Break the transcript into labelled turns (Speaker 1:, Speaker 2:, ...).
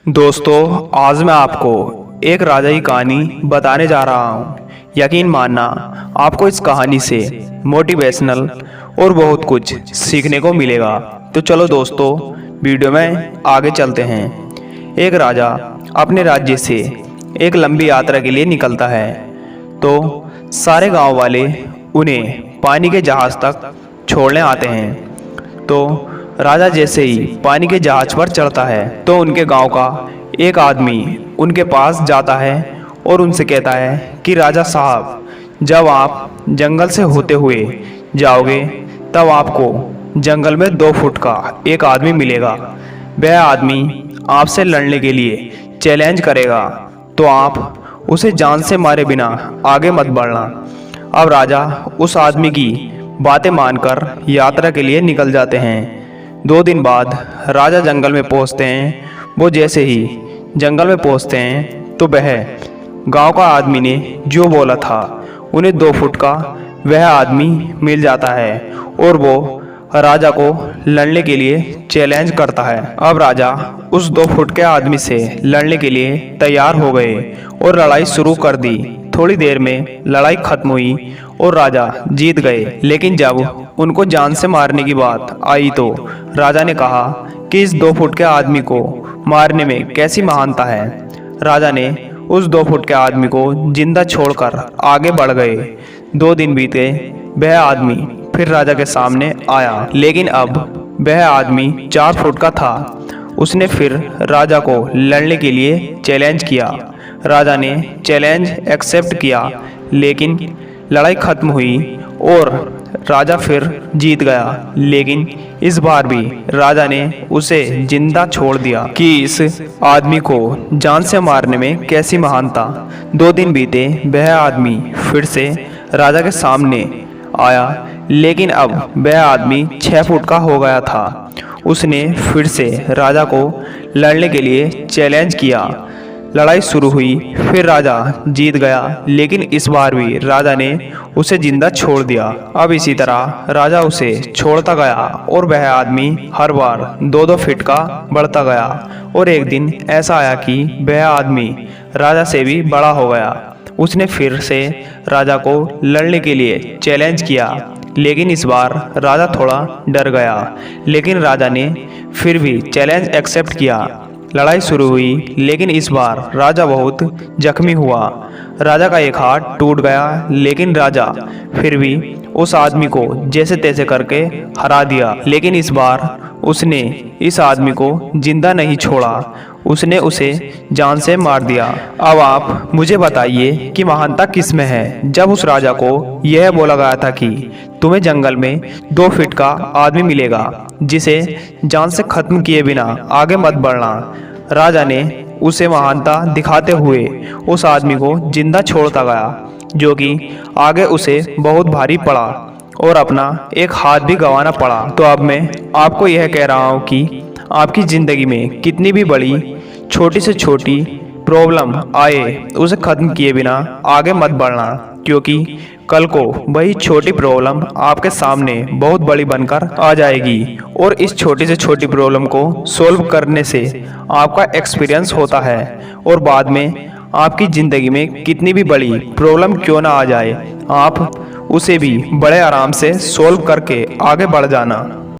Speaker 1: दोस्तों, आज मैं आपको एक राजा की कहानी बताने जा रहा हूँ। यकीन मानना, आपको इस कहानी से मोटिवेशनल और बहुत कुछ सीखने को मिलेगा। तो चलो दोस्तों, वीडियो में आगे चलते हैं। एक राजा अपने राज्य से एक लंबी यात्रा के लिए निकलता है, तो सारे गांव वाले उन्हें पानी के जहाज़ तक छोड़ने आते हैं। तो राजा जैसे ही पानी के जहाज पर चढ़ता है, तो उनके गांव का एक आदमी उनके पास जाता है और उनसे कहता है कि राजा साहब, जब आप जंगल से होते हुए जाओगे, तब आपको जंगल में 2 फुट का एक आदमी मिलेगा। वह आदमी आपसे लड़ने के लिए चैलेंज करेगा, तो आप उसे जान से मारे बिना आगे मत बढ़ना। अब राजा उस आदमी की बातें मानकर यात्रा के लिए निकल जाते हैं। 2 दिन बाद राजा जंगल में पहुंचते हैं। वो जैसे ही जंगल में पहुंचते हैं, तो वह गांव का आदमी ने जो बोला था, उन्हें 2 फुट का वह आदमी मिल जाता है और वो राजा को लड़ने के लिए चैलेंज करता है। अब राजा उस 2 फुट के आदमी से लड़ने के लिए तैयार हो गए और लड़ाई शुरू कर दी। थोड़ी देर में लड़ाई खत्म हुई और राजा जीत गए। लेकिन जब उनको जान से मारने की बात आई, तो राजा ने कहा कि इस 2 फुट के आदमी को मारने में कैसी महानता है। राजा ने उस 2 फुट के आदमी को जिंदा छोड़कर आगे बढ़ गए। 2 दिन बीते, वह आदमी फिर राजा के सामने आया, लेकिन अब वह आदमी 4 फुट का था। उसने फिर राजा को लड़ने के लिए चैलेंज किया। राजा ने चैलेंज एक्सेप्ट किया, लेकिन लड़ाई खत्म हुई और राजा फिर जीत गया। लेकिन इस बार भी राजा ने उसे जिंदा छोड़ दिया कि इस आदमी को जान से मारने में कैसी महानता। 2 दिन बीते, वह आदमी फिर से राजा के सामने आया, लेकिन अब वह आदमी 6 फुट का हो गया था। उसने फिर से राजा को लड़ने के लिए चैलेंज किया। लड़ाई शुरू हुई, फिर राजा जीत गया, लेकिन इस बार भी राजा ने उसे जिंदा छोड़ दिया। अब इसी तरह राजा उसे छोड़ता गया और वह आदमी हर बार 2-2 फीट का बढ़ता गया। और एक दिन ऐसा आया कि वह आदमी राजा से भी बड़ा हो गया। उसने फिर से राजा को लड़ने के लिए चैलेंज किया, लेकिन इस बार राजा थोड़ा डर गया। लेकिन राजा ने फिर भी चैलेंज एक्सेप्ट किया। लड़ाई शुरू हुई, लेकिन इस बार राजा बहुत जख्मी हुआ। राजा का एक हाथ टूट गया, लेकिन राजा फिर भी उस आदमी को जैसे तैसे करके हरा दिया। लेकिन इस बार उसने इस आदमी को जिंदा नहीं छोड़ा, उसने उसे जान से मार दिया। अब आप मुझे बताइए कि महानता किस में है। जब उस राजा को यह बोला गया था कि तुम्हें जंगल में 2 फीट का आदमी मिलेगा, जिसे जान से खत्म किए बिना आगे मत बढ़ना, राजा ने उसे महानता दिखाते हुए उस आदमी को जिंदा छोड़ता गया, जो कि आगे उसे बहुत भारी पड़ा और अपना एक हाथ भी गंवाना पड़ा। तो अब मैं आपको यह कह रहा हूँ कि आपकी ज़िंदगी में कितनी भी बड़ी छोटी से छोटी प्रॉब्लम आए, उसे ख़त्म किए बिना आगे मत बढ़ना, क्योंकि कल को वही छोटी प्रॉब्लम आपके सामने बहुत बड़ी बनकर आ जाएगी। और इस छोटी से छोटी प्रॉब्लम को सॉल्व करने से आपका एक्सपीरियंस होता है, और बाद में आपकी ज़िंदगी में कितनी भी बड़ी प्रॉब्लम क्यों ना आ जाए, आप उसे भी बड़े आराम से सॉल्व करके आगे बढ़ जाना।